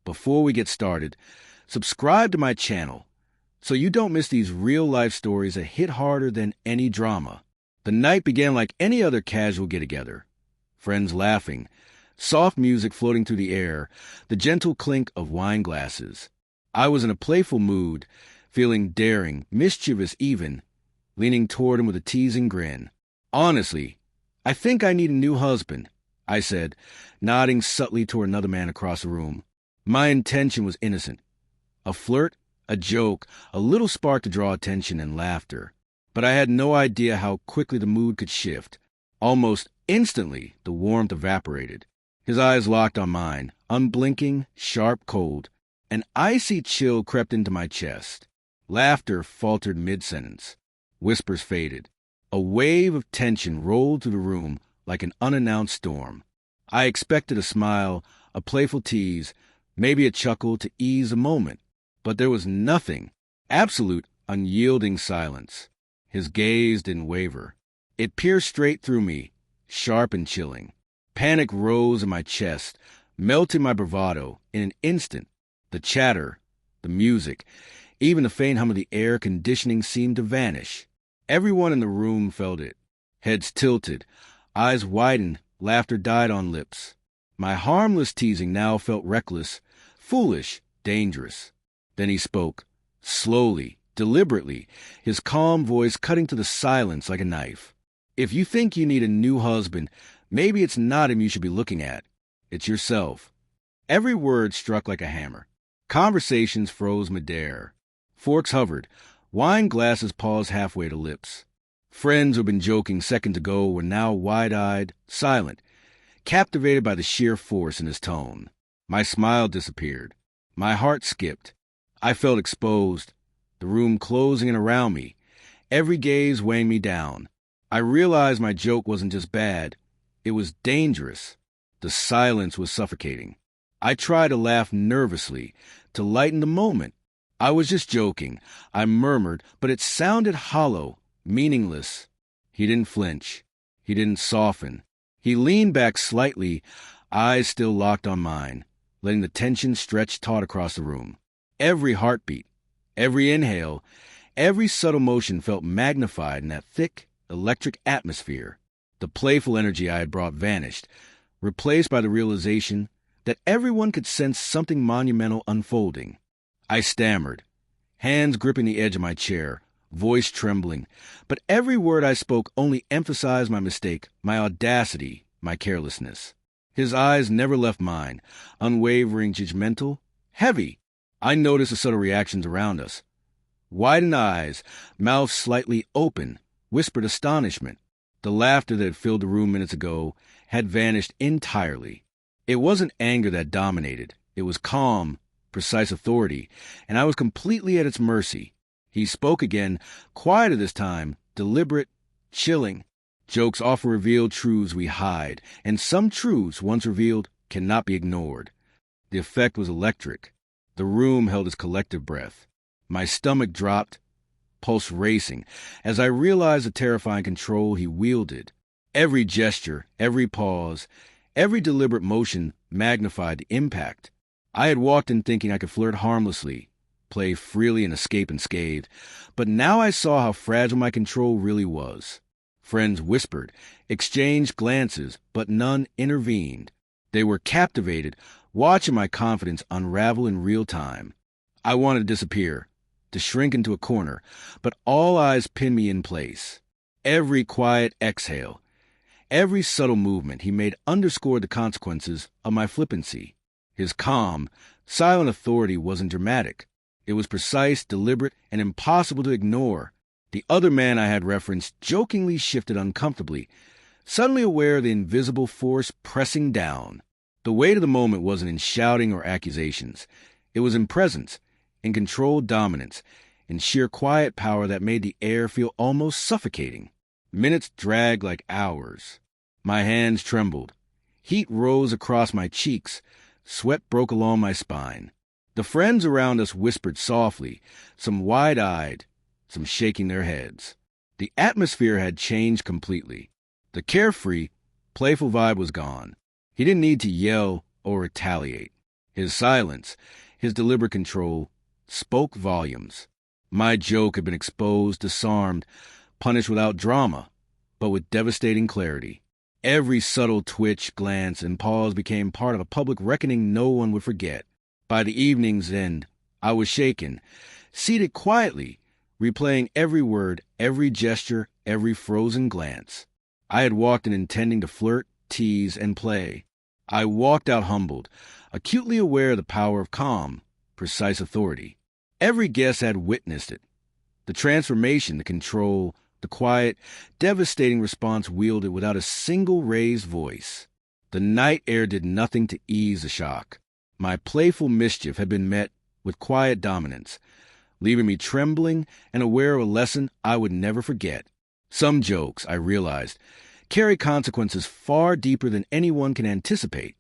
before we get started, subscribe to my channel so you don't miss these real-life stories that hit harder than any drama. The night began like any other casual get-together. Friends laughing, soft music floating through the air, the gentle clink of wine glasses. I was in a playful mood, feeling daring, mischievous even, leaning toward him with a teasing grin. "Honestly, I think I need a new husband," I said, nodding subtly toward another man across the room. My intention was innocent. A flirt, a joke, a little spark to draw attention and laughter. But I had no idea how quickly the mood could shift. Almost instantly, the warmth evaporated. His eyes locked on mine, unblinking, sharp, cold. An icy chill crept into my chest. Laughter faltered mid-sentence. Whispers faded. A wave of tension rolled through the room like an unannounced storm. I expected a smile, a playful tease, maybe a chuckle to ease the moment. But there was nothing. Absolute, unyielding silence. His gaze didn't waver. It pierced straight through me, sharp and chilling. Panic rose in my chest, melting my bravado in an instant. The chatter, the music, even the faint hum of the air conditioning seemed to vanish. Everyone in the room felt it. Heads tilted, eyes widened, laughter died on lips. My harmless teasing now felt reckless, foolish, dangerous. Then he spoke, slowly, deliberately, his calm voice cutting to the silence like a knife. "If you think you need a new husband, maybe it's not him you should be looking at. It's yourself." Every word struck like a hammer. Conversations froze midair. Forks hovered. Wine glasses paused halfway to lips. Friends who had been joking seconds ago were now wide-eyed, silent, captivated by the sheer force in his tone. My smile disappeared. My heart skipped. I felt exposed, the room closing in around me, every gaze weighing me down. I realized my joke wasn't just bad, it was dangerous. The silence was suffocating. I tried to laugh nervously, to lighten the moment. "I was just joking," I murmured, but it sounded hollow, meaningless. He didn't flinch. He didn't soften. He leaned back slightly, eyes still locked on mine, letting the tension stretch taut across the room. Every heartbeat, every inhale, every subtle motion felt magnified in that thick, electric atmosphere. The playful energy I had brought vanished, replaced by the realization that everyone could sense something monumental unfolding. I stammered, hands gripping the edge of my chair, voice trembling, but every word I spoke only emphasized my mistake, my audacity, my carelessness. His eyes never left mine, unwavering, judgmental, heavy. I noticed the subtle reactions around us. Widened eyes, mouth slightly open, whispered astonishment. The laughter that had filled the room minutes ago had vanished entirely. It wasn't anger that dominated. It was calm, precise authority, and I was completely at its mercy. He spoke again, quieter this time, deliberate, chilling. "Jokes often reveal truths we hide, and some truths, once revealed, cannot be ignored." The effect was electric. The room held its collective breath. My stomach dropped, pulse racing, as I realized the terrifying control he wielded. Every gesture, every pause, every deliberate motion magnified the impact. I had walked in thinking I could flirt harmlessly, play freely and escape unscathed, but now I saw how fragile my control really was. Friends whispered, exchanged glances, but none intervened. They were captivated, watching my confidence unravel in real time. I wanted to disappear, to shrink into a corner, but all eyes pinned me in place. Every quiet exhale, every subtle movement he made underscored the consequences of my flippancy. His calm, silent authority wasn't dramatic. It was precise, deliberate, and impossible to ignore. The other man I had referenced jokingly shifted uncomfortably, suddenly aware of the invisible force pressing down. The weight of the moment wasn't in shouting or accusations. It was in presence, in controlled dominance, in sheer quiet power that made the air feel almost suffocating. Minutes dragged like hours. My hands trembled. Heat rose across my cheeks. Sweat broke along my spine. The friends around us whispered softly, some wide-eyed, some shaking their heads. The atmosphere had changed completely. The carefree, playful vibe was gone. He didn't need to yell or retaliate. His silence, his deliberate control, spoke volumes. My joke had been exposed, disarmed, punished without drama, but with devastating clarity. Every subtle twitch, glance, and pause became part of a public reckoning no one would forget. By the evening's end, I was shaken, seated quietly, replaying every word, every gesture, every frozen glance. I had walked in intending to flirt, tease, and play. I walked out humbled, acutely aware of the power of calm, precise authority. Every guest had witnessed it. The transformation, the control, the quiet, devastating response wielded without a single raised voice. The night air did nothing to ease the shock. My playful mischief had been met with quiet dominance, leaving me trembling and aware of a lesson I would never forget. Some jokes, I realized, carry consequences far deeper than anyone can anticipate.